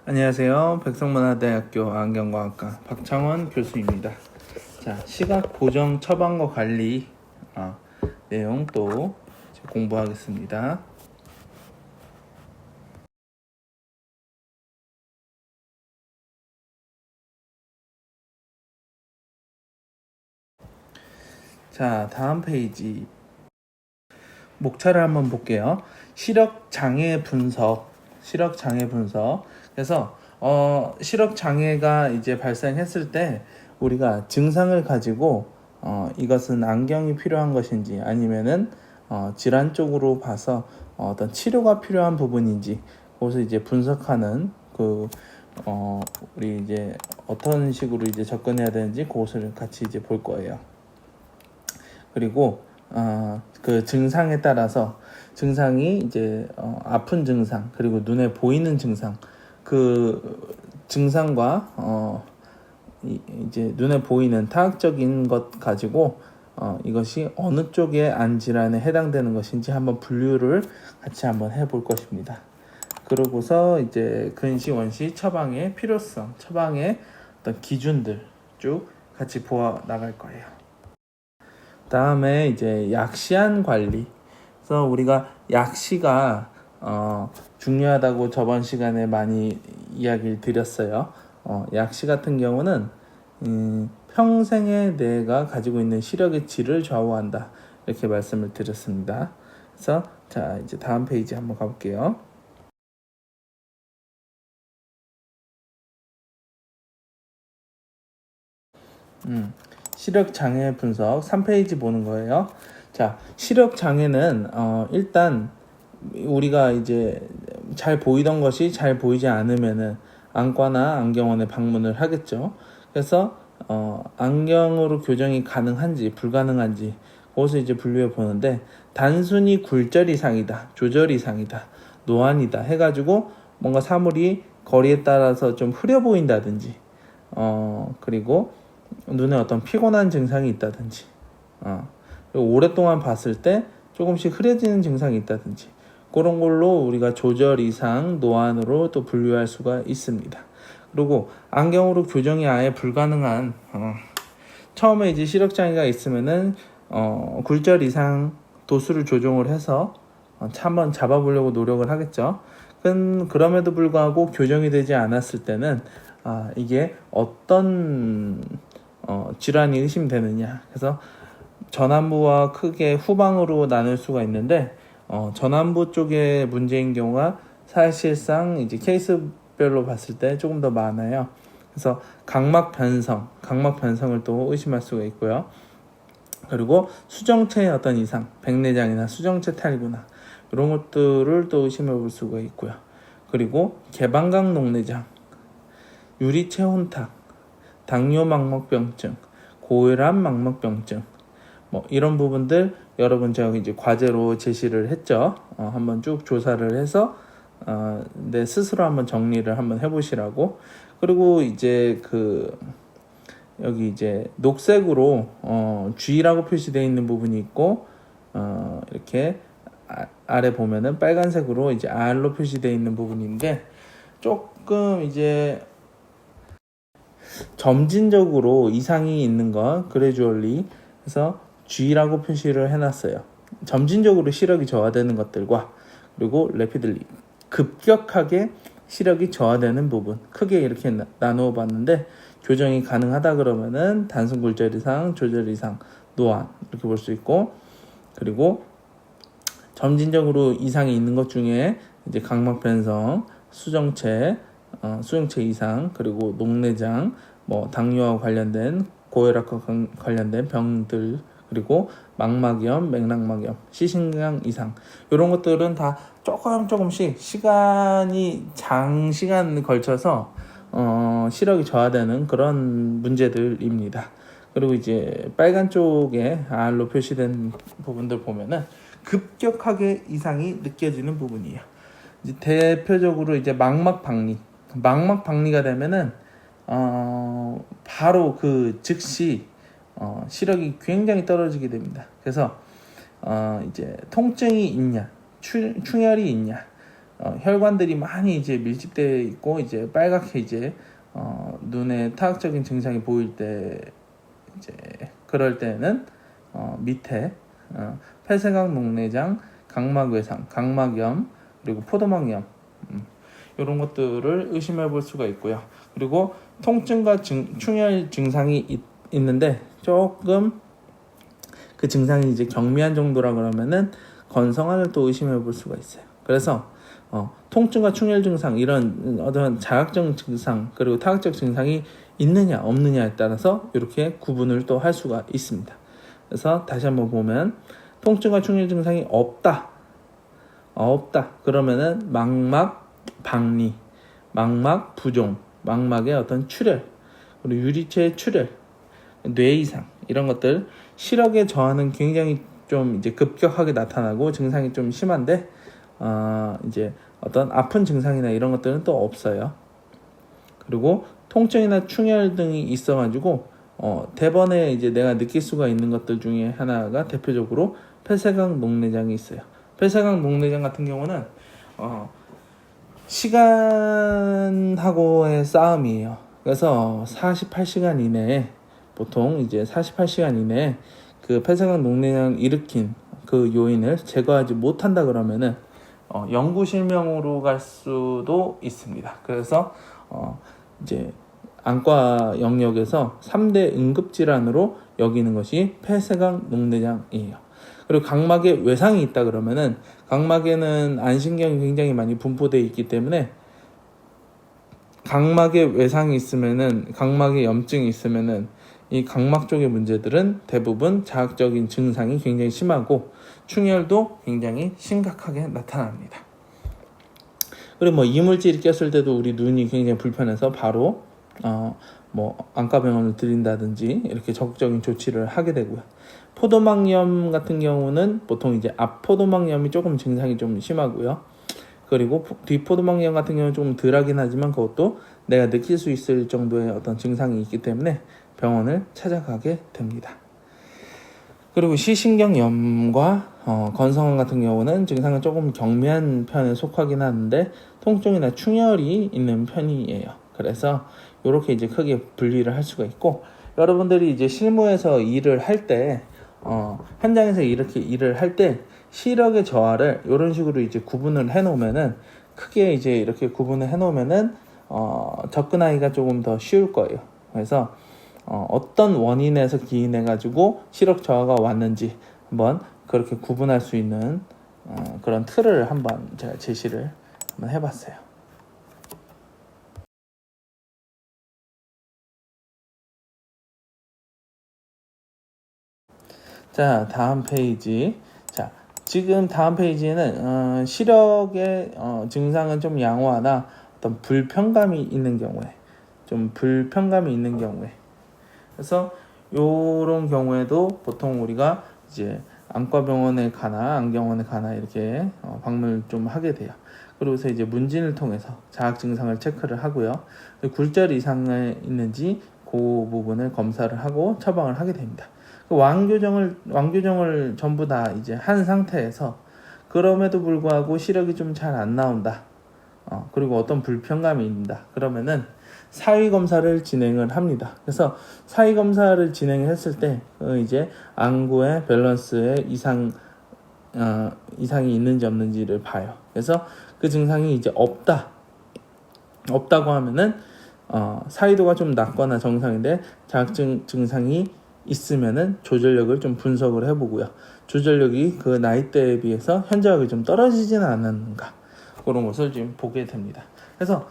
안녕하세요. 백성문화대학교 안경과학과 박창원 교수입니다. 자, 시각 보정 처방과 관리 내용 또 공부하겠습니다. 자, 다음 페이지 목차를 한번 볼게요. 시력 장애 분석. 그래서 시력 장애가 이제 발생했을 때 우리가 증상을 가지고 이것은 안경이 필요한 것인지 아니면은 질환 쪽으로 봐서 어떤 치료가 필요한 부분인지 그것을 이제 분석하는 우리 이제 어떤 식으로 이제 접근해야 되는지 그것을 같이 이제 볼 거예요. 그리고 그 증상에 따라서 증상이 이제 아픈 증상 그리고 눈에 보이는 증상 그 증상과 이제 눈에 보이는 타학적인 것 가지고 이것이 어느 쪽의 안 질환에 해당되는 것인지 한번 분류를 같이 한번 해볼 것입니다. 그러고서 이제 근시, 원시, 처방의 필요성, 처방의 어떤 기준들 쭉 같이 보아 나갈 거예요. 다음에 이제 약시한 관리. 그래서 우리가 약시가 중요하다고 저번 시간에 많이 이야기를 드렸어요. 약시 같은 경우는 평생에 내가 가지고 있는 시력의 질을 좌우한다. 이렇게 말씀을 드렸습니다. 그래서 자 이제 다음 페이지 한번 가볼게요. 시력 장애 분석 3페이지 보는 거예요. 자, 시력 장애는 일단 우리가 이제 잘 보이던 것이 잘 보이지 않으면은 안과나 안경원에 방문을 하겠죠. 그래서 안경으로 교정이 가능한지 불가능한지 그것을 이제 분류해 보는데 단순히 굴절 이상이다, 조절 이상이다, 노안이다 해가지고 뭔가 사물이 거리에 따라서 좀 흐려 보인다든지 그리고 눈에 어떤 피곤한 증상이 있다든지 그리고 오랫동안 봤을 때 조금씩 흐려지는 증상이 있다든지 그런 걸로 우리가 조절 이상 노안으로 또 분류할 수가 있습니다. 그리고 안경으로 교정이 아예 불가능한 처음에 이제 시력장애가 있으면은 굴절 이상 도수를 조정을 해서 한번 잡아보려고 노력을 하겠죠. 그럼에도 불구하고 교정이 되지 않았을 때는 이게 어떤 질환이 의심되느냐. 그래서 전완부와 크게 후방으로 나눌 수가 있는데 전완부 쪽의 문제인 경우가 사실상 이제 케이스별로 봤을 때 조금 더 많아요. 그래서 각막 변성을 또 의심할 수가 있고요. 그리고 수정체의 어떤 이상, 백내장이나 수정체 탈구나 이런 것들을 또 의심해 볼 수가 있고요. 그리고 개방각 녹내장, 유리체 혼탁, 당뇨 망막병증, 고혈압 망막병증 이런 부분들 여러분 제가 이제 과제로 제시를 했죠. 한번 쭉 조사를 해서 내 스스로 한번 정리를 한번 해보시라고. 그리고 이제 여기 이제 녹색으로 G라고 표시되어 있는 부분이 있고 이렇게 아래 보면은 빨간색으로 이제 R로 표시되어 있는 부분인데 조금 이제 점진적으로 이상이 있는 건 그래주얼리 그래서 G라고 표시를 해놨어요. 점진적으로 시력이 저하되는 것들과 그리고 래피들리 급격하게 시력이 저하되는 부분 크게 이렇게 나누어 봤는데 교정이 가능하다 그러면은 단순 굴절 이상, 조절 이상, 노안 이렇게 볼 수 있고 그리고 점진적으로 이상이 있는 것 중에 이제 각막 변성, 수정체 이상 그리고 녹내장 당뇨와 관련된 고혈압과 관련된 병들 그리고 망막염, 맥락막염, 시신경 이상 이런 것들은 다 조금씩 시간이 장시간 걸쳐서 시력이 저하되는 그런 문제들입니다. 그리고 이제 빨간 쪽에 R로 표시된 부분들 보면은 급격하게 이상이 느껴지는 부분이에요. 이제 대표적으로 이제 망막박리가 되면은 바로 즉시 시력이 굉장히 떨어지게 됩니다. 그래서 이제 통증이 있냐, 충혈이 있냐, 혈관들이 많이 이제 밀집되어 있고 이제 빨갛게 이제 눈에 타학적인 증상이 보일 때 이제 그럴 때는 밑에 폐쇄각 녹내장, 각막외상, 각막염, 그리고 포도막염 이런 것들을 의심해 볼 수가 있고요. 그리고 통증과 충혈 증상이 있는데 조금 그 증상이 이제 경미한 정도라 그러면은 건성환을 또 의심해 볼 수가 있어요. 그래서 통증과 충혈 증상 이런 어떤 자각적 증상 그리고 타각적 증상이 있느냐 없느냐에 따라서 이렇게 구분을 또 할 수가 있습니다. 그래서 다시 한번 보면 통증과 충혈 증상이 없다 그러면은 망막 박리, 망막 부종, 망막의 어떤 출혈, 그리고 유리체의 출혈, 뇌 이상 이런 것들 시력의 저하는 굉장히 좀 이제 급격하게 나타나고 증상이 좀 심한데 이제 어떤 아픈 증상이나 이런 것들은 또 없어요. 그리고 통증이나 충혈 등이 있어가지고 대번에 이제 내가 느낄 수가 있는 것들 중에 하나가 대표적으로 폐쇄각 녹내장이 있어요. 폐쇄각 녹내장 같은 경우는 시간하고의 싸움이에요. 그래서 48시간 이내에 보통 이제 48시간 이내에 그 폐쇄각 녹내장을 일으킨 그 요인을 제거하지 못한다 그러면은 영구 실명으로 갈 수도 있습니다. 그래서 이제 안과 영역에서 3대 응급질환으로 여기는 것이 폐쇄각 녹내장이에요. 그리고 각막에 외상이 있다 그러면은 각막에는 안신경이 굉장히 많이 분포되어 있기 때문에 각막에 외상이 있으면은 각막에 염증이 있으면은 이 각막 쪽의 문제들은 대부분 자극적인 증상이 굉장히 심하고 충혈도 굉장히 심각하게 나타납니다. 그리고 뭐 이물질이 꼈을 때도 우리 눈이 굉장히 불편해서 바로 뭐 안과병원을 들인다든지 이렇게 적극적인 조치를 하게 되고요. 포도막염 같은 경우는 보통 이제 앞포도막염이 조금 증상이 좀 심하고요. 그리고 뒷포도막염 같은 경우는 조금 덜하긴 하지만 그것도 내가 느낄 수 있을 정도의 어떤 증상이 있기 때문에 병원을 찾아가게 됩니다. 그리고 시신경염과 건성환 같은 경우는 증상은 조금 경미한 편에 속하긴 하는데 통증이나 충혈이 있는 편이에요. 그래서 이렇게 이제 크게 분리를 할 수가 있고, 여러분들이 이제 실무에서 일을 할 때 현장에서 이렇게 일을 할 때 시력의 저하를 이런 식으로 이제 구분을 해 놓으면은 크게 이제 이렇게 구분을 해 놓으면은 접근하기가 조금 더 쉬울 거예요. 그래서 어떤 원인에서 기인해 가지고 시력 저하가 왔는지 한번 그렇게 구분할 수 있는 그런 틀을 한번 제가 제시를 한번 해봤어요. 자, 다음 페이지. 자, 지금 다음 페이지에는 시력의 증상은 좀 양호하나 어떤 불편감이 있는 경우에 그래서 요런 경우에도 보통 우리가 이제 안과병원에 가나 안경원에 가나 이렇게 방문을 좀 하게 돼요. 그러고서 이제 문진을 통해서 자각 증상을 체크를 하고요. 굴절 이상이 있는지 그 부분을 검사를 하고 처방을 하게 됩니다. 왕교정을 전부 다 이제 한 상태에서 그럼에도 불구하고 시력이 좀 잘 안 나온다. 그리고 어떤 불편감이 있다. 그러면은 사위 검사를 진행을 합니다. 그래서 사위 검사를 진행했을 때 이제 안구의 밸런스에 이상이 있는지 없는지를 봐요. 그래서 그 증상이 이제 없다고 하면은 사이도가 좀 낮거나 정상인데 자극증 증상이 있으면은 조절력을 좀 분석을 해보고요. 조절력이 그 나이대에 비해서 현저하게 좀 떨어지지는 않았는가, 그런 것을 지금 보게 됩니다. 그래서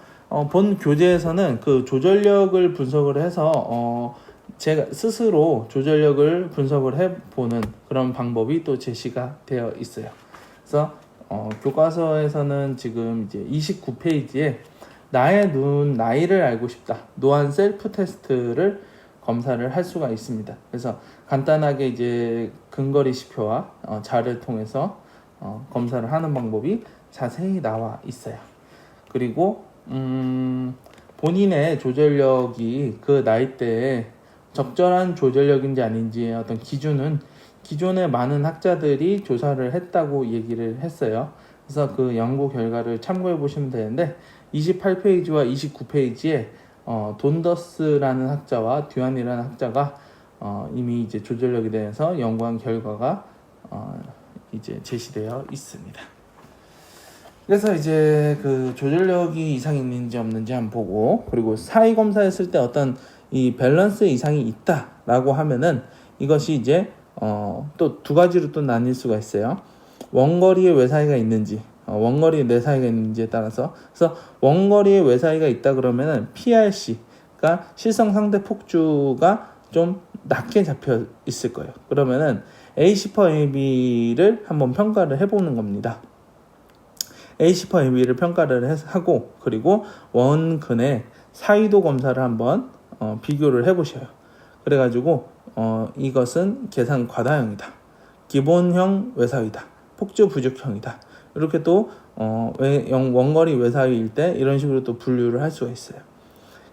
본 교재에서는 그 조절력을 분석을 해서 제가 스스로 조절력을 분석을 해보는 그런 방법이 또 제시가 되어 있어요. 그래서 교과서에서는 지금 이제 29페이지에 나의 눈 나이를 알고 싶다, 노안 셀프 테스트를 검사를 할 수가 있습니다. 그래서 간단하게 이제 근거리 시표와 자를 통해서 검사를 하는 방법이 자세히 나와 있어요. 그리고 본인의 조절력이 그 나이대에 적절한 조절력인지 아닌지의 어떤 기준은 기존의 많은 학자들이 조사를 했다고 얘기를 했어요. 그래서 그 연구 결과를 참고해 보시면 되는데 28페이지와 29페이지에 돈더스라는 학자와 듀안이라는 학자가 이미 이제 조절력에 대해서 연구한 결과가 이제 제시되어 있습니다. 그래서 이제 그 조절력이 이상이 있는지 없는지 한번 보고, 그리고 사이 검사했을 때 어떤 이 밸런스 이상이 있다라고 하면은 이것이 이제 또 두 가지로 또 나뉠 수가 있어요. 원거리에 외사이가 있는지, 원거리에 내사이가 있는지에 따라서. 그래서 원거리에 외사이가 있다 그러면은 PRC가 실성 상대 폭주가 좀 낮게 잡혀 있을 거예요. 그러면은 AC per AB를 한번 평가를 해보는 겁니다. AC per AB를 평가를 하고, 그리고 원근의 사이도 검사를 한번 비교를 해보셔요. 그래가지고 이것은 계산 과다형이다, 기본형 외사위다, 폭주 부족형이다, 이렇게 또 원거리 외사위일 때 이런 식으로 또 분류를 할 수가 있어요.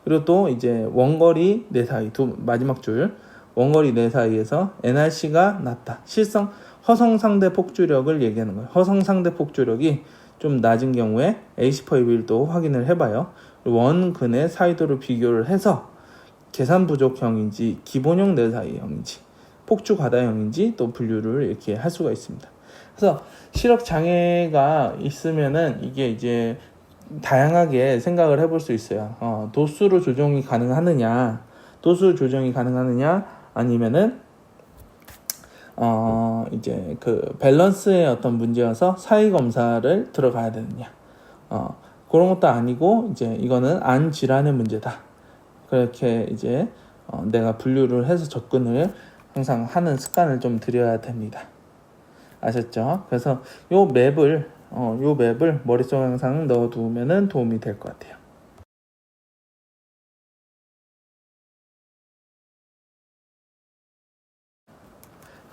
그리고 또 이제 원거리 내사위, 마지막 줄 원거리 내사위에서 NRC가 낮다, 실성 허성상대 폭주력을 얘기하는 거예요. 허성상대 폭주력이 좀 낮은 경우에 AC per AB를 또 확인을 해봐요. 원근의 사이도를 비교를 해서 계산 부족형인지 기본형 내사위형인지 폭주 과다형인지 또 분류를 이렇게 할 수가 있습니다. 그래서 시력 장애가 있으면은 이게 이제 다양하게 생각을 해볼 수 있어요. 도수로 조정이 가능하느냐, 아니면은 이제 그 밸런스의 어떤 문제여서 사이 검사를 들어가야 되느냐, 그런 것도 아니고 이제 이거는 안 질환의 문제다, 그렇게 이제 내가 분류를 해서 접근을 항상 하는 습관을 좀 들여야 됩니다. 아셨죠? 그래서 요 맵을 머릿속에 항상 넣어두면은 도움이 될 것 같아요.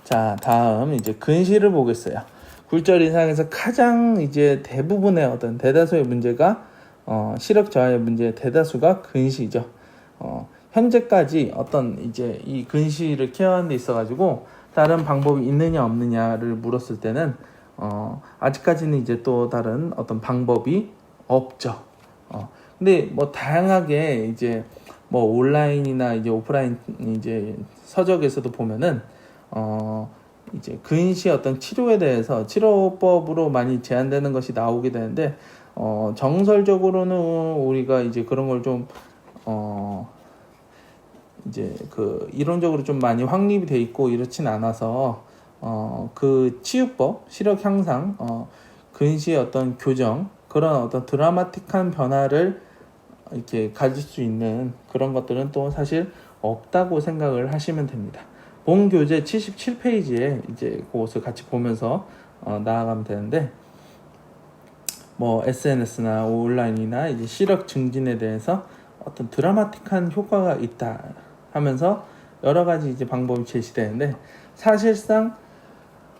자, 다음 이제 근시를 보겠어요. 굴절 이상에서 가장 이제 대부분의 어떤 대다수의 문제가 시력 저하의 문제의 대다수가 근시죠. 현재까지 어떤 이제 이 근시를 케어하는 데 있어가지고 다른 방법이 있느냐 없느냐를 물었을 때는 아직까지는 이제 또 다른 어떤 방법이 없죠. 근데 뭐 다양하게 이제 뭐 온라인이나 이제 오프라인 이제 서적에서도 보면은 이제 근시 어떤 치료에 대해서 치료법으로 많이 제한되는 것이 나오게 되는데 정설적으로는 우리가 이제 그런 걸 좀 이제 그 이론적으로 좀 많이 확립이 돼 있고 이렇진 않아서 그 치유법, 시력 향상, 근시의 어떤 교정, 그런 어떤 드라마틱한 변화를 이렇게 가질 수 있는 그런 것들은 또 사실 없다고 생각을 하시면 됩니다. 본 교재 77페이지에 이제 그것을 같이 보면서 나아가면 되는데, 뭐 SNS나 온라인이나 이제 시력 증진에 대해서 어떤 드라마틱한 효과가 있다 하면서 여러 가지 이제 방법이 제시되는데, 사실상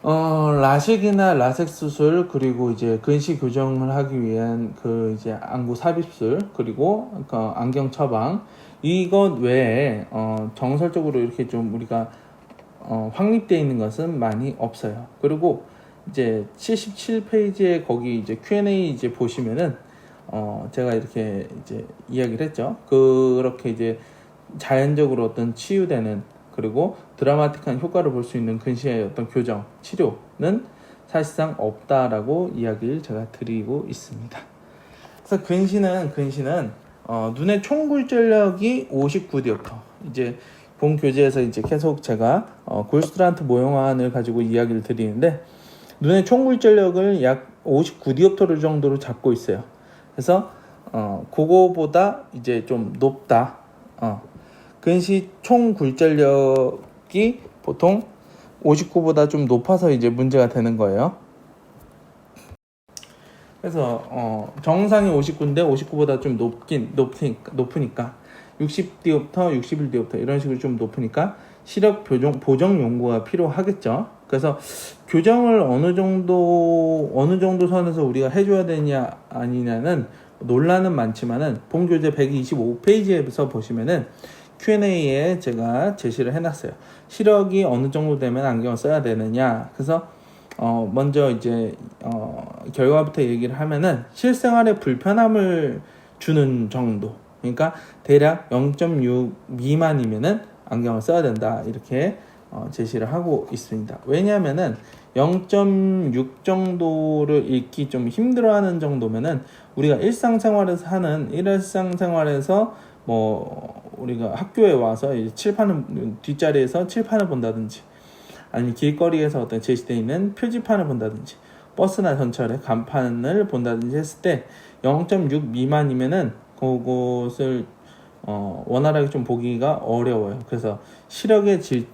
라식이나 라섹 수술, 그리고 이제 근시 교정을 하기 위한 그 이제 안구 삽입술, 그리고 안경 처방, 이것 외에 정설적으로 이렇게 좀 우리가 확립되어 있는 것은 많이 없어요. 그리고 이제 77페이지에 거기 이제 Q&A 이제 보시면은 제가 이렇게 이제 이야기를 했죠. 그렇게 이제 자연적으로 어떤 치유되는, 그리고 드라마틱한 효과를 볼 수 있는 근시의 어떤 교정, 치료는 사실상 없다라고 이야기를 제가 드리고 있습니다. 그래서 근시는 눈의 총굴절력이 59디옵터, 이제 본 교재에서 이제 계속 제가 골스트란트 모형화를 가지고 이야기를 드리는데, 눈의 총굴절력을 약 59디옵터 정도로 잡고 있어요. 그래서 그거보다 이제 좀 높다. 근시 총굴절력이 보통 59보다 좀 높아서 이제 문제가 되는 거예요. 그래서 정상이 59인데 59보다 좀 높으니까 60디옵터, 61디옵터 이런 식으로 좀 높으니까 시력 보정 연구가 필요하겠죠. 그래서 교정을 어느 정도 선에서 우리가 해줘야 되냐 아니냐는 논란은 많지만은 본 교재 125페이지에서 보시면은 Q&A에 제가 제시를 해놨어요. 시력이 어느 정도 되면 안경을 써야 되느냐. 그래서 먼저 이제 결과부터 얘기를 하면은 실생활에 불편함을 주는 정도. 그러니까 대략 0.6 미만이면은 안경을 써야 된다. 이렇게 제시를 하고 있습니다. 왜냐하면은 0.6 정도를 읽기 좀 힘들어하는 정도면은 우리가 일상생활에서 뭐 우리가 학교에 와서 이제 칠판을 뒷자리에서 칠판을 본다든지 아니면 길거리에서 어떤 제시되어 있는 표지판을 본다든지 버스나 전철의 간판을 본다든지 했을 때 0.6 미만이면은 그것을 원활하게 좀 보기가 어려워요. 그래서 시력의 질,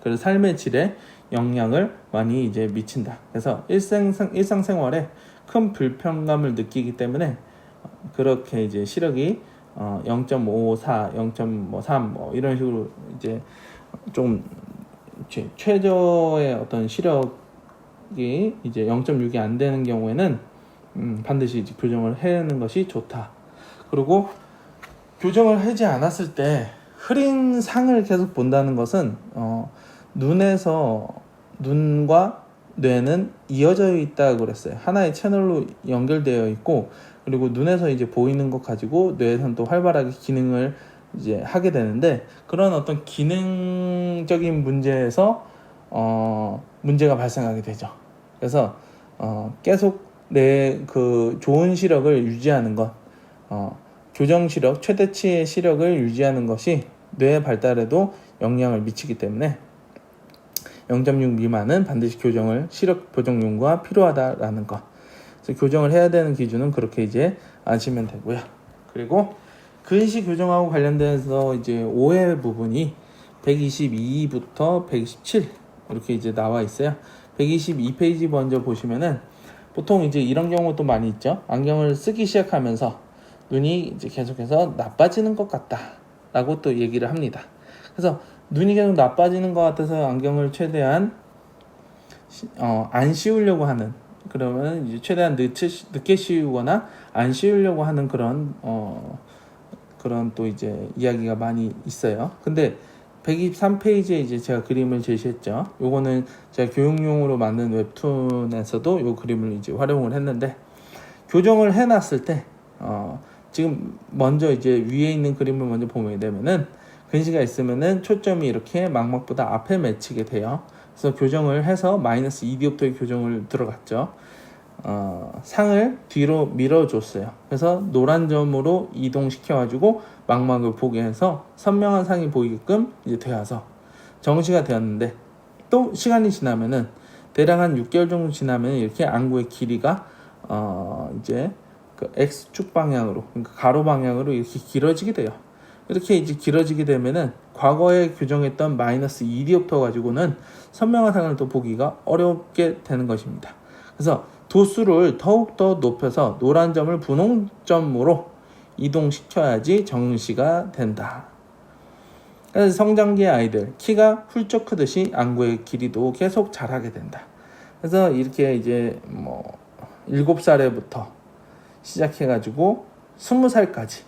그래서 삶의 질에 영향을 많이 이제 미친다. 그래서 일상생활에 큰 불편감을 느끼기 때문에 그렇게 이제 시력이 0.54, 0.3 뭐 이런 식으로 이제 좀 최저의 어떤 시력이 이제 0.6이 안 되는 경우에는 반드시 이제 교정을 해는 것이 좋다. 그리고 교정을 하지 않았을 때 흐린 상을 계속 본다는 것은 눈과 뇌는 이어져 있다고 그랬어요. 하나의 채널로 연결되어 있고 그리고 눈에서 이제 보이는 것 가지고 뇌에서는 또 활발하게 기능을 이제 하게 되는데 그런 어떤 기능적인 문제에서 문제가 발생하게 되죠. 그래서 계속 내 그 좋은 시력을 유지하는 것, 교정 시력, 최대치의 시력을 유지하는 것이 뇌 발달에도 영향을 미치기 때문에 0.6 미만은 반드시 시력 교정용구가 필요하다라는 것. 그래서 교정을 해야 되는 기준은 그렇게 이제 아시면 되고요. 그리고 근시 교정하고 관련돼서 이제 오해 부분이 122부터 127 이렇게 이제 나와 있어요. 122페이지 먼저 보시면은 보통 이제 이런 경우도 많이 있죠. 안경을 쓰기 시작하면서 눈이 이제 계속해서 나빠지는 것 같다라고 또 얘기를 합니다. 그래서 눈이 계속 나빠지는 것 같아서 안경을 최대한 안 씌우려고 하는 그러면 이제 최대한 늦게 씌우거나 안 씌우려고 하는 그런 또 이제 이야기가 많이 있어요. 근데 123페이지에 이제 제가 그림을 제시했죠. 요거는 제가 교육용으로 만든 웹툰에서도 요 그림을 이제 활용을 했는데 교정을 해놨을 때 지금 먼저 이제 위에 있는 그림을 먼저 보게 되면은 근시가 있으면은 초점이 이렇게 망막보다 앞에 맺히게 돼요. 그래서 교정을 해서 마이너스 2디옵터의 교정을 들어갔죠. 상을 뒤로 밀어줬어요. 그래서 노란 점으로 이동시켜가지고 망막을 보게 해서 선명한 상이 보이게끔 이제 되어서 정시가 되었는데 또 시간이 지나면은 대략 한 6개월 정도 지나면 이렇게 안구의 길이가 이제 그 X축 방향으로 그러니까 가로 방향으로 이렇게 길어지게 돼요. 이렇게 이제 길어지게 되면은 과거에 교정했던 마이너스 2디옵터 가지고는 선명한 상을 또 보기가 어렵게 되는 것입니다. 그래서 도수를 더욱더 높여서 노란 점을 분홍점으로 이동시켜야지 정시가 된다. 그래서 성장기의 아이들 키가 훌쩍 크듯이 안구의 길이도 계속 자라게 된다. 그래서 이렇게 이제 뭐 7살에부터 시작해가지고 20살까지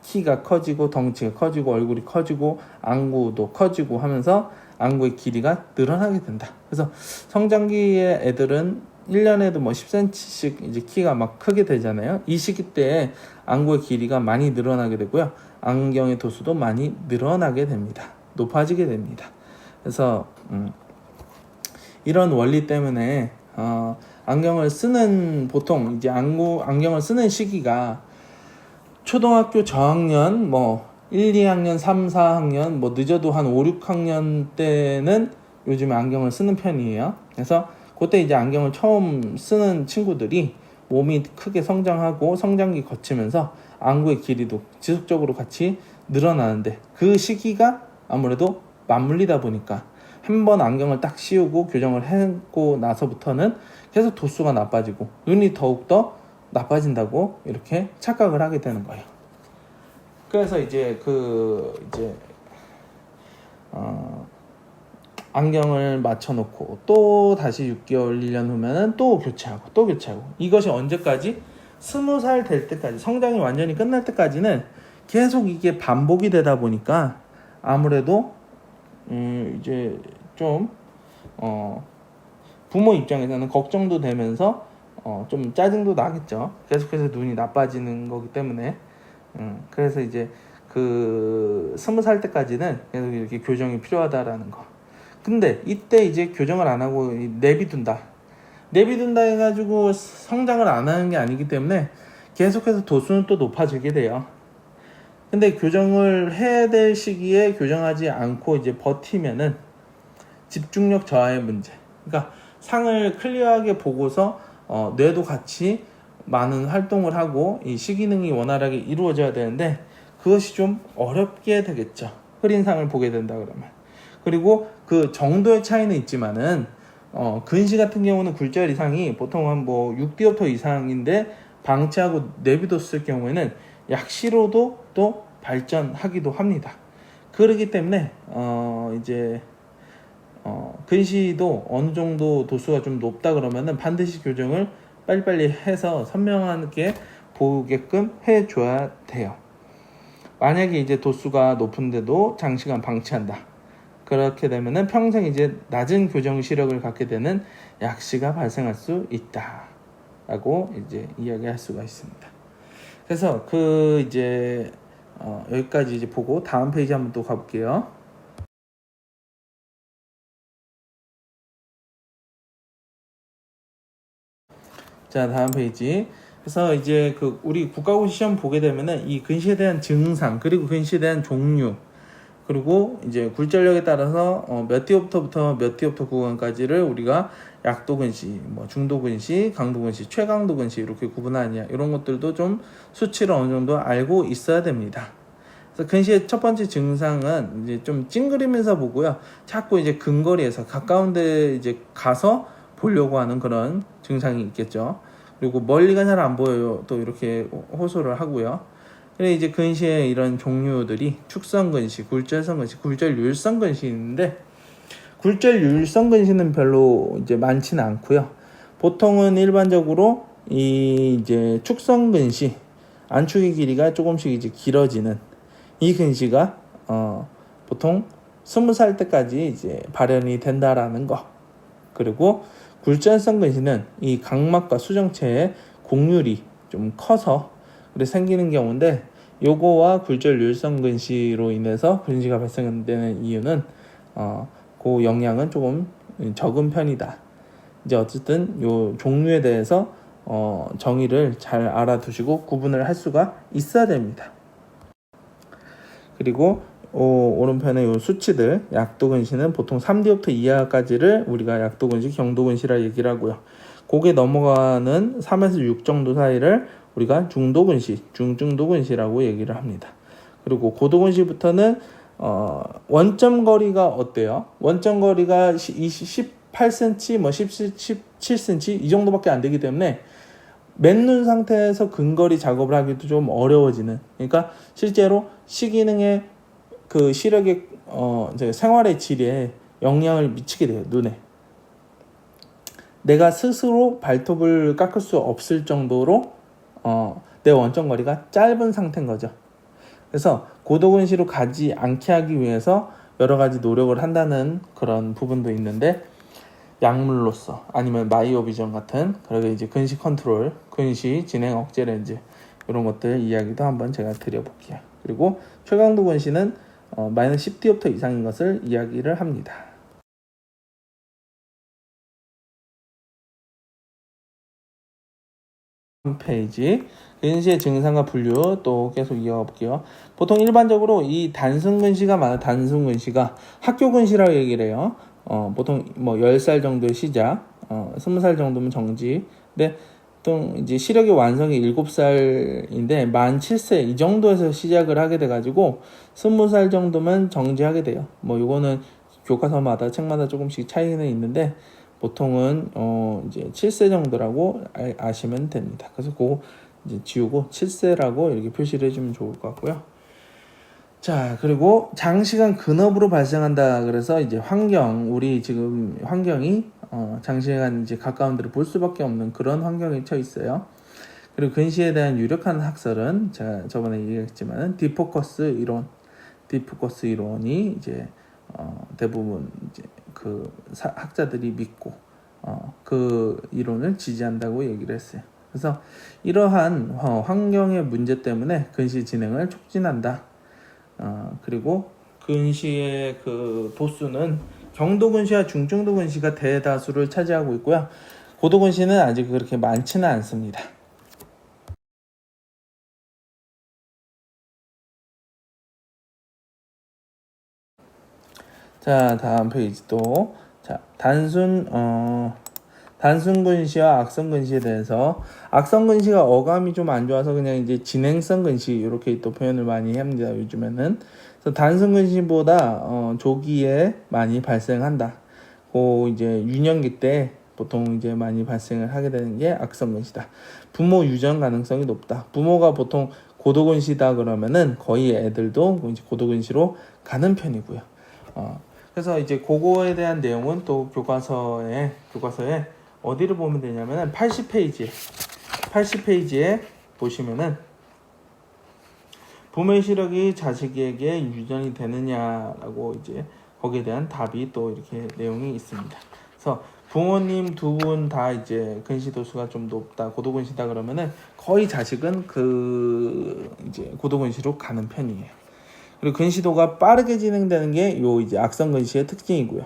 키가 커지고 덩치가 커지고 얼굴이 커지고 안구도 커지고 하면서 안구의 길이가 늘어나게 된다. 그래서 성장기의 애들은 1년에도 뭐 10cm씩 이제 키가 막 크게 되잖아요. 이 시기 때에 안구의 길이가 많이 늘어나게 되고요. 안경의 도수도 많이 늘어나게 됩니다. 높아지게 됩니다. 그래서 이런 원리 때문에 안경을 쓰는 보통 이제 안경을 쓰는 시기가 초등학교 저학년 뭐 1, 2학년, 3, 4학년 뭐 늦어도 한 5, 6학년 때는 요즘에 안경을 쓰는 편이에요. 그래서 그때 이제 안경을 처음 쓰는 친구들이 몸이 크게 성장하고 성장기 거치면서 안구의 길이도 지속적으로 같이 늘어나는데 그 시기가 아무래도 맞물리다 보니까 한번 안경을 딱 씌우고 교정을 하고 나서부터는 계속 도수가 나빠지고 눈이 더욱더 나빠진다고 이렇게 착각을 하게 되는 거예요. 그래서 이제 안경을 맞춰놓고 또 다시 6개월, 1년 후면은 또 교체하고 이것이 언제까지? 20살 될 때까지 성장이 완전히 끝날 때까지는 계속 이게 반복이 되다 보니까 아무래도 이제 좀 부모 입장에서는 걱정도 되면서 좀 짜증도 나겠죠. 계속해서 눈이 나빠지는 거기 때문에. 그래서 이제 그 20살 때까지는 계속 이렇게 교정이 필요하다라는 거. 근데 이때 이제 교정을 안 하고 내비둔다 해가지고 성장을 안 하는 게 아니기 때문에 계속해서 도수는 또 높아지게 돼요. 근데 교정을 해야 될 시기에 교정하지 않고 이제 버티면은 집중력 저하의 문제. 그러니까 상을 클리어하게 보고서 뇌도 같이 많은 활동을 하고 이 시기능이 원활하게 이루어져야 되는데 그것이 좀 어렵게 되겠죠. 흐린 상을 보게 된다 그러면. 그리고 그 정도의 차이는 있지만은 근시 같은 경우는 굴절 이상이 보통 한 뭐 6디옵터 이상인데 방치하고 내비뒀을 경우에는 약시로도 또 발전하기도 합니다. 그렇기 때문에 이제 근시도 어느 정도 도수가 좀 높다 그러면은 반드시 교정을 빨리빨리 해서 선명하게 보게끔 해줘야 돼요. 만약에 이제 도수가 높은데도 장시간 방치한다. 그렇게 되면은 평생 이제 낮은 교정 시력을 갖게 되는 약시가 발생할 수 있다라고 이제 이야기할 수가 있습니다. 그래서 그 이제 여기까지 이제 보고 다음 페이지 한번 또 가볼게요. 자, 다음 페이지. 그래서 이제 그 우리 국가고시 시험 보게 되면은 이 근시에 대한 증상 그리고 근시에 대한 종류 그리고 이제 굴절력에 따라서 몇 디옵터부터 몇 디옵터 구간까지를 우리가 약도 근시, 뭐 중도 근시, 강도 근시, 최강도 근시 이렇게 구분하냐 이런 것들도 좀 수치를 어느 정도 알고 있어야 됩니다. 그래서 근시의 첫 번째 증상은 이제 좀 찡그리면서 보고요. 자꾸 이제 근거리에서 가까운데 이제 가서 보려고 하는 그런 증상이 있겠죠. 그리고 멀리가 잘 안 보여요. 또 이렇게 호소를 하고요. 그래 이제 근시의 이런 종류들이 축성 근시, 굴절성 근시, 굴절률성 근시 있는데 굴절률성 근시는 별로 이제 많지는 않고요. 보통은 일반적으로 이 이제 축성 근시, 안축의 길이가 조금씩 이제 길어지는 이 근시가 보통 20살 때까지 이제 발현이 된다라는 거. 그리고 굴절성 근시는 이 각막과 수정체의 곡률이 좀 커서 그래 생기는 경우인데 요거와 굴절률성 근시로 인해서 근시가 발생되는 이유는 그 영향은 조금 적은 편이다. 이제 어쨌든 요 종류에 대해서 정의를 잘 알아두시고 구분을 할 수가 있어야 됩니다. 그리고 오른편의 요 수치들 약도 근시는 보통 3디옵터 이하까지를 우리가 약도 근시, 경도 근시라 얘기를 하고요. 고개 넘어가는 3에서 6 정도 사이를 우리가 중도 근시, 중증도 근시라고 얘기를 합니다. 그리고 고도 근시부터는 원점 거리가 어때요? 원점 거리가 18cm, 뭐 17cm 이 정도밖에 안 되기 때문에 맨눈 상태에서 근거리 작업을 하기도 좀 어려워지는. 그러니까 실제로 시기능의 그 시력의 생활의 질에 영향을 미치게 돼요. 눈에. 내가 스스로 발톱을 깎을 수 없을 정도로 내 원점 거리가 짧은 상태인 거죠. 그래서 고도근시로 가지 않게 하기 위해서 여러 가지 노력을 한다는 그런 부분도 있는데 약물로서 아니면 마이오비전 같은 그러게 이제 근시 컨트롤, 근시 진행 억제 렌즈 이런 것들 이야기도 한번 제가 드려볼게요. 그리고 최강도 근시는 마이너스 10디옵터 이상인 것을 이야기를 합니다. 페이지 근시의 증상과 분류 또 계속 이어가 볼게요. 보통 일반적으로 이 단순 근시가 많아요. 단순 근시가 학교 근시라고 얘기를 해요. 보통 뭐 10살 정도의 시작, 20살 정도면 정지. 근데 또 이제 시력의 완성이 7살인데 만 7세 이 정도에서 시작을 하게 돼 가지고 20살 정도면 정지하게 돼요. 뭐 요거는 교과서마다 책마다 조금씩 차이는 있는데 보통은 이제 7세 정도라고 아시면 됩니다. 그래서 그거 이제 지우고 7세라고 이렇게 표시를 해주면 좋을 것 같고요. 자, 그리고 장시간 근업으로 발생한다. 그래서 이제 우리 지금 환경이 장시간 이제 가까운 데를 볼 수밖에 없는 그런 환경에 처해 있어요. 그리고 근시에 대한 유력한 학설은 제가 저번에 얘기했지만은 디포커스 이론이 이제 대부분 이제 그 학자들이 믿고 그 이론을 지지한다고 얘기를 했어요. 그래서 이러한 환경의 문제 때문에 근시 진행을 촉진한다. 그리고 근시의 그 도수는 경도 근시와 중증도 근시가 대다수를 차지하고 있고요. 고도 근시는 아직 그렇게 많지는 않습니다. 자, 다음 페이지 또. 자, 단순 근시와 악성 근시에 대해서, 악성 근시가 어감이 좀 안 좋아서 그냥 이제 진행성 근시 이렇게 또 표현을 많이 합니다. 요즘에는. 그래서 단순 근시보다 조기에 많이 발생한다. 이제 유년기 때 보통 이제 많이 발생을 하게 되는 게 악성 근시다. 부모 유전 가능성이 높다. 부모가 보통 고도 근시다 그러면은 거의 애들도 이제 고도 근시로 가는 편이고요. 그래서 이제 그거에 대한 내용은 또 교과서에 어디를 보면 되냐면은 80페이지에 보시면은 부모의 시력이 자식에게 유전이 되느냐라고 이제 거기에 대한 답이 또 이렇게 내용이 있습니다. 그래서 부모님 두 분 다 이제 근시 도수가 좀 높다, 고도 근시다 그러면은 거의 자식은 그 이제 고도 근시로 가는 편이에요. 그리고 근시도가 빠르게 진행되는 게 요 이제 악성 근시의 특징이고요.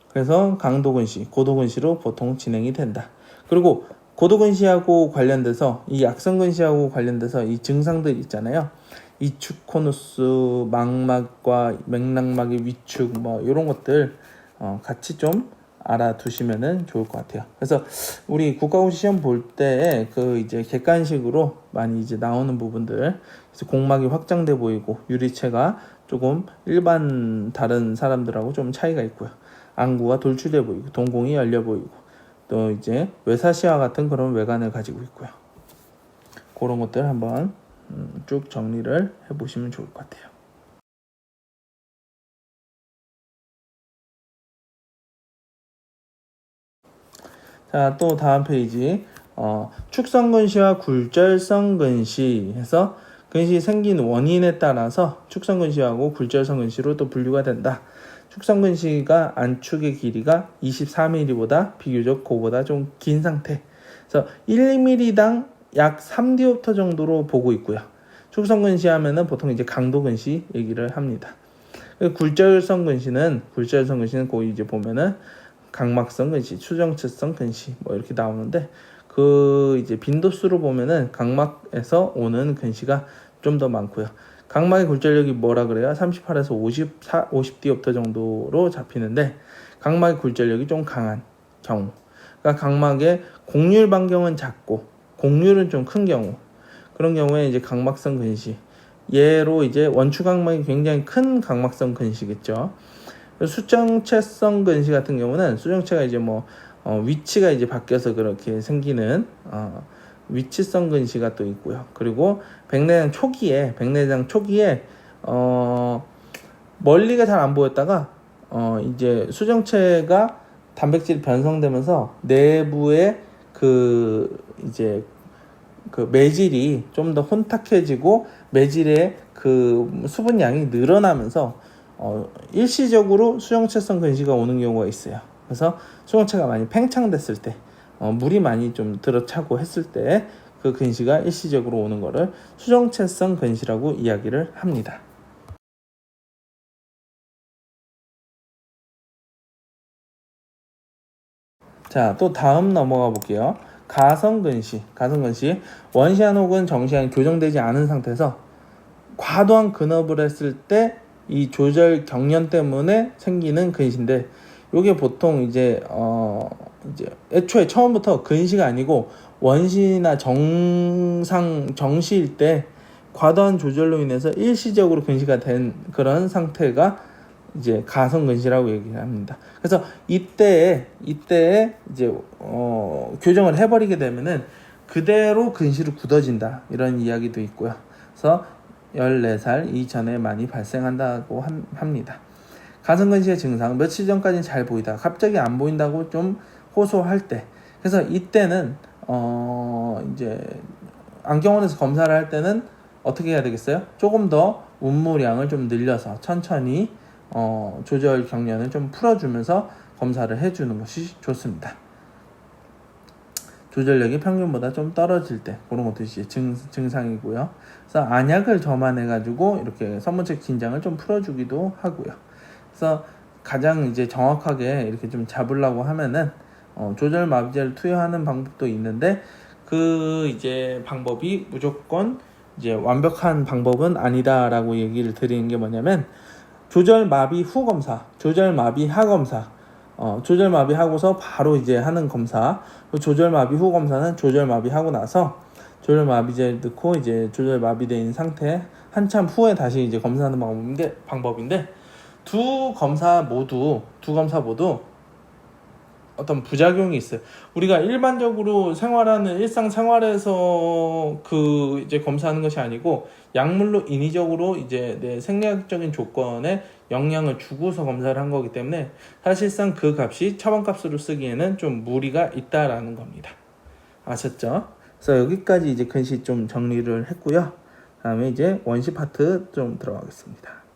그래서 강도 근시, 고도 근시로 보통 진행이 된다. 그리고 고도 근시하고 관련돼서 이 악성 근시하고 관련돼서 이 증상들 있잖아요. 이축 코누스, 망막과 맥락막의 위축 뭐 이런 것들 같이 좀 알아두시면은 좋을 것 같아요. 그래서 우리 국가고시 시험 볼 때 그 이제 객관식으로 많이 이제 나오는 부분들, 그래서 공막이 확장돼 보이고 유리체가 조금 일반 다른 사람들하고 좀 차이가 있고요. 안구가 돌출돼 보이고 동공이 열려 보이고 또 이제 외사시와 같은 그런 외관을 가지고 있고요. 그런 것들 한번 쭉 정리를 해보시면 좋을 것 같아요. 자, 또 다음 페이지. 축성 근시와 굴절성 근시 해서 근시 생긴 원인에 따라서 축성 근시하고 굴절성 근시로 또 분류가 된다. 축성 근시가 안축의 길이가 23mm보다 비교적 그보다 좀 긴 상태. 그래서 1mm당 약 3디옵터 정도로 보고 있고요. 축성 근시 하면은 보통 이제 강도 근시 얘기를 합니다. 굴절성 근시는 거기 이제 보면은 각막성 근시, 추정체성 근시 뭐 이렇게 나오는데 그 이제 빈도수로 보면은 각막에서 오는 근시가 좀 더 많고요. 각막의 굴절력이 뭐라 그래요? 38에서 50디옵터 정도로 잡히는데 각막의 굴절력이 좀 강한 경우, 그러니까 각막의 곡률 반경은 작고 곡률은 좀 큰 경우, 그런 경우에 이제 각막성 근시, 얘로 이제 원추 각막이 굉장히 큰 각막성 근시겠죠. 수정체성 근시 같은 경우는 수정체가 이제 위치가 이제 바뀌어서 그렇게 생기는 위치성 근시가 또 있고요. 그리고 백내장 초기에 멀리가 잘 안 보였다가 이제 수정체가 단백질이 변성되면서 내부에 그 이제 그 매질이 좀 더 혼탁해지고 매질의 그 수분량이 늘어나면서 일시적으로 수정체성 근시가 오는 경우가 있어요. 그래서 수정체가 많이 팽창됐을 때, 물이 많이 좀 들어차고 했을 때 그 근시가 일시적으로 오는 거를 수정체성 근시라고 이야기를 합니다. 자, 또 다음 넘어가 볼게요. 가성근시. 원시한 혹은 정시한 교정되지 않은 상태에서 과도한 근업을 했을 때 이 조절 경련 때문에 생기는 근시인데, 이게 보통 이제 애초에 처음부터 근시가 아니고 원시나 정시일 때 과도한 조절로 인해서 일시적으로 근시가 된 그런 상태가 이제 가성근시라고 얘기를 합니다. 그래서 이때에 이제 교정을 해버리게 되면은 그대로 근시로 굳어진다, 이런 이야기도 있고요. 그래서 14살 이전에 많이 발생한다고 합니다. 가성근시의 증상, 며칠 전까지는 잘 보이다 갑자기 안 보인다고 좀 호소할 때, 그래서 이때는 이제 안경원에서 검사를 할 때는 어떻게 해야 되겠어요? 조금 더 운무량을 좀 늘려서 천천히 조절 경련을 좀 풀어주면서 검사를 해주는 것이 좋습니다. 조절력이 평균보다 좀 떨어질 때 그런 것도 이제 증상이고요. 그래서 안약을 점안해가지고 이렇게 선문책 긴장을 좀 풀어주기도 하고요. 그래서 가장 이제 정확하게 이렇게 좀 잡으려고 하면은 조절 마비제를 투여하는 방법도 있는데 그 이제 방법이 무조건 이제 완벽한 방법은 아니다라고 얘기를 드리는 게 뭐냐면 조절 마비 후 검사, 조절 마비 하 검사. 조절 마비 하고서 바로 이제 하는 검사. 조절 마비 후 검사는 조절 마비 하고 나서 조절 마비제 넣고 이제 조절 마비되어 있는 상태 한참 후에 다시 이제 검사하는 방법인데 두 검사 모두 어떤 부작용이 있어요. 우리가 일반적으로 생활하는 일상생활에서 그 이제 검사하는 것이 아니고 약물로 인위적으로 이제 내 생리학적인 조건에 영향을 주고서 검사를 한 거기 때문에 사실상 그 값이 처방값으로 쓰기에는 좀 무리가 있다라는 겁니다. 아셨죠? 그래서 여기까지 이제 근시 좀 정리를 했고요. 다음에 이제 원시 파트 좀 들어가겠습니다.